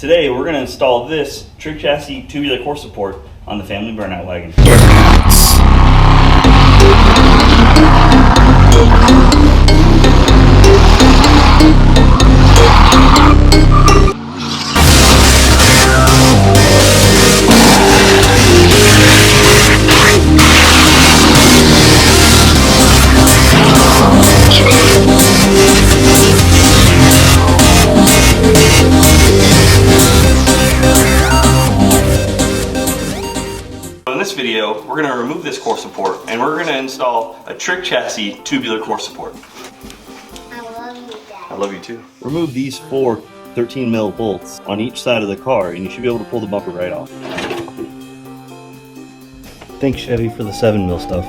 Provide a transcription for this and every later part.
Today we're going to install this trick chassis tubular core support on the family Burnout wagon. In this video, we're going to remove this core support and we're going to install a trick chassis tubular core support. I love you, Dad. I love you too. Remove these four 13mm bolts on each side of the car and you should be able to pull the bumper right off. Thanks Chevy for the 7mm stuff.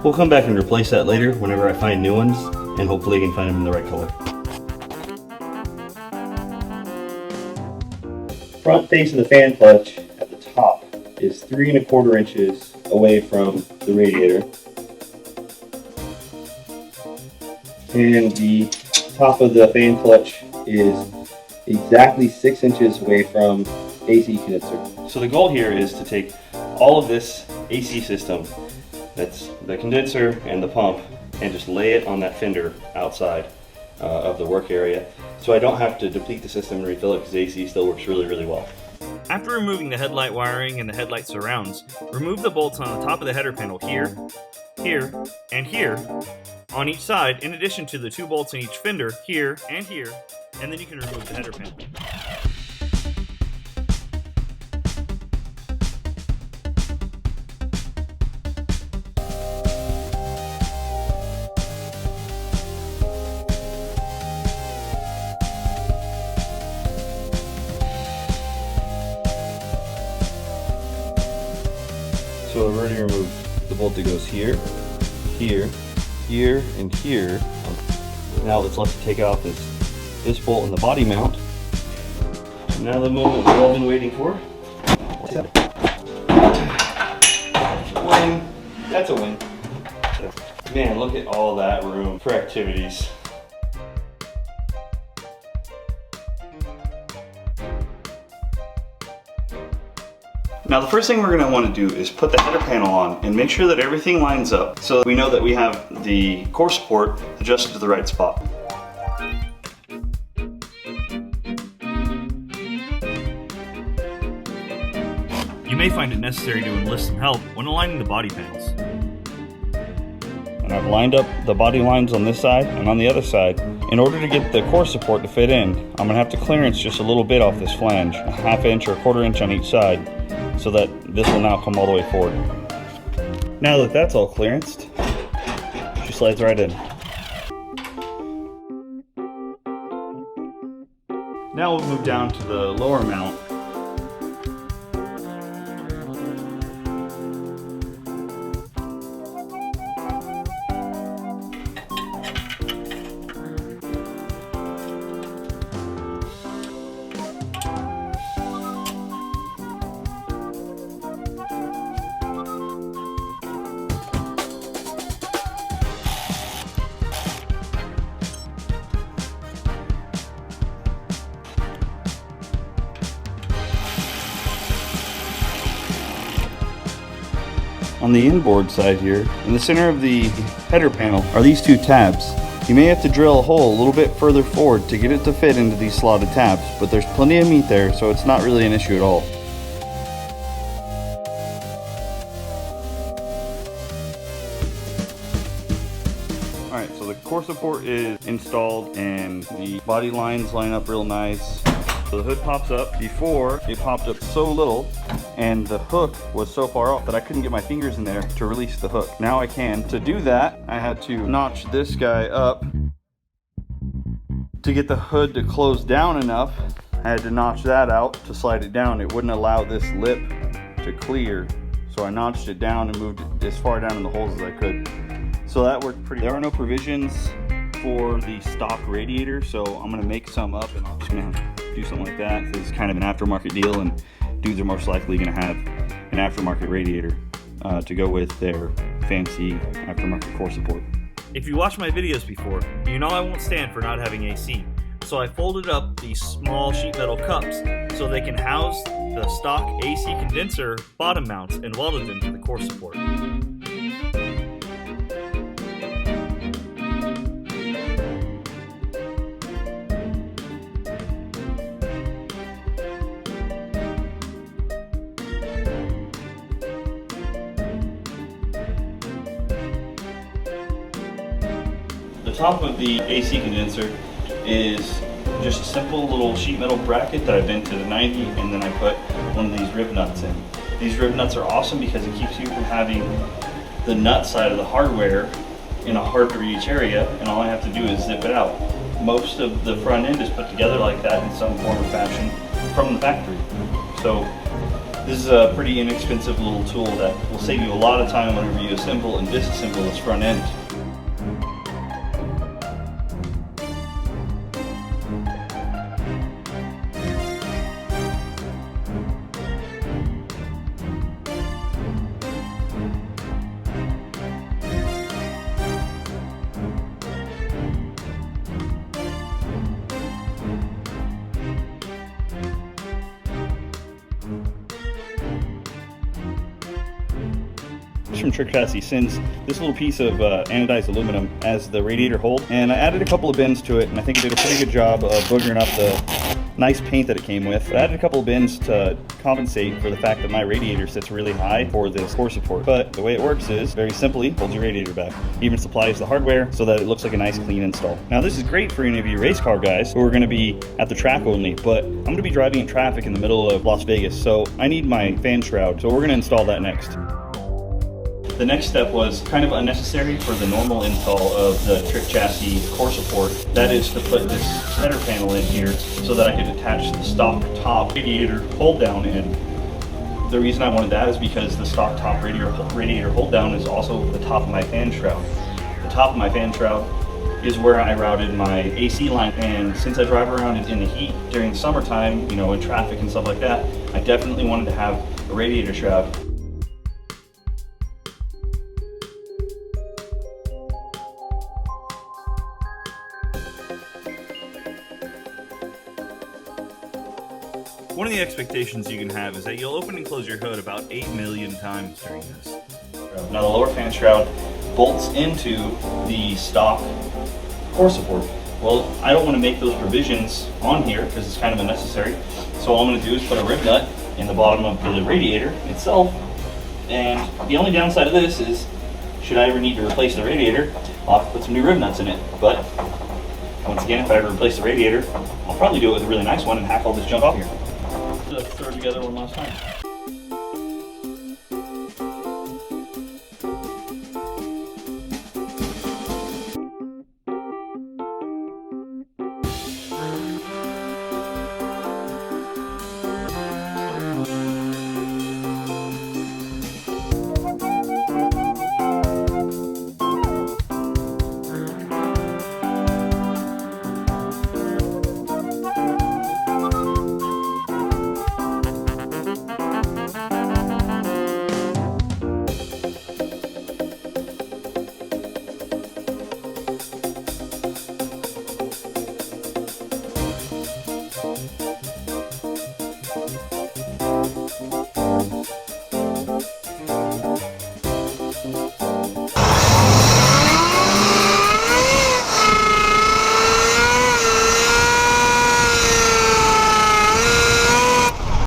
We'll come back and replace that later whenever I find new ones, and hopefully I can find them in the right color. Front face of the fan clutch at the top is 3 1/4 inches away from the radiator. And the top of the fan clutch is exactly 6 inches away from AC condenser. So the goal here is to take all of this AC system, that's the condenser and the pump, and just lay it on that fender outside of the work area, so I don't have to deplete the system and refill it because AC still works really, really well. After removing the headlight wiring and the headlight surrounds, remove the bolts on the top of the header panel here, here, and here on each side, in addition to the 2 bolts in each fender here, and then you can remove the header panel. So I've already removed the bolt that goes here, here, here, and here. Now what's left to take off is this bolt in the body mount. And now the moment we've all been waiting for. Win. That's a win. Man, look at all that room for activities. Now the first thing we're going to want to do is put the header panel on and make sure that everything lines up so that we know that we have the core support adjusted to the right spot. You may find it necessary to enlist some help when aligning the body panels. And I've lined up the body lines on this side and on the other side. In order to get the core support to fit in, I'm going to have to clearance just a little bit off this flange, a 1/2 inch or 1/4 inch on each side, so that this will now come all the way forward. Now that that's all clearanced, she slides right in. Now we'll move down to the lower mount. On the inboard side here, in the center of the header panel, are these 2 tabs. You may have to drill a hole a little bit further forward to get it to fit into these slotted tabs, but there's plenty of meat there, so it's not really an issue at all. Alright, so the core support is installed and the body lines line up real nice. So the hood pops up. Before, it popped up so little and the hook was so far off that I couldn't get my fingers in there to release the hook. Now I can. To do that, I had to notch this guy up. To get the hood to close down enough, I had to notch that out to slide it down. It wouldn't allow this lip to clear. So I notched it down and moved it as far down in the holes as I could. So that worked pretty well. There are no provisions for the stock radiator, so I'm gonna make some up and I'm just gonna do something like that. This is kind of an aftermarket deal, and dudes are most likely gonna have an aftermarket radiator to go with their fancy aftermarket core support. If you watched my videos before, you know I won't stand for not having AC. So I folded up these small sheet metal cups so they can house the stock AC condenser bottom mounts and welded them to the core support. The top of the AC condenser is just a simple little sheet metal bracket that I bent to the 90, and then I put one of these rib nuts in. These rib nuts are awesome because it keeps you from having the nut side of the hardware in a hard to reach area, and all I have to do is zip it out. Most of the front end is put together like that in some form or fashion from the factory. So this is a pretty inexpensive little tool that will save you a lot of time whenever you assemble and disassemble this front end. From Trick Chassis sends this little piece of anodized aluminum as the radiator hold, and I added a couple of bends to it, and I think it did a pretty good job of boogering up the nice paint that it came with. I added a couple of bends to compensate for the fact that my radiator sits really high for this core support, but the way it works is very simply hold your radiator back. It even supplies the hardware so that it looks like a nice clean install. Now this is great for any of you race car guys who are going to be at the track only, but I'm going to be driving in traffic in the middle of Las Vegas, so I need my fan shroud, so we're going to install that next. The next step was kind of unnecessary for the normal install of the Trick Chassis core support. That is to put this header panel in here so that I could attach the stock top radiator hold down in. The reason I wanted that is because the stock top radiator hold down is also the top of my fan shroud. The top of my fan shroud is where I routed my AC line, and since I drive around in the heat during the summertime, you know, in traffic and stuff like that, I definitely wanted to have a radiator shroud. One of the expectations you can have is that you'll open and close your hood about 8 million times during this. Now the lower fan shroud bolts into the stock core support. Well, I don't want to make those provisions on here because it's kind of unnecessary. So all I'm going to do is put a rib nut in the bottom of the radiator itself. And the only downside of this is, should I ever need to replace the radiator, I'll have to put some new rib nuts in it. But once again, if I ever replace the radiator, I'll probably do it with a really nice one and hack all this junk off here. Let's throw it together one last time.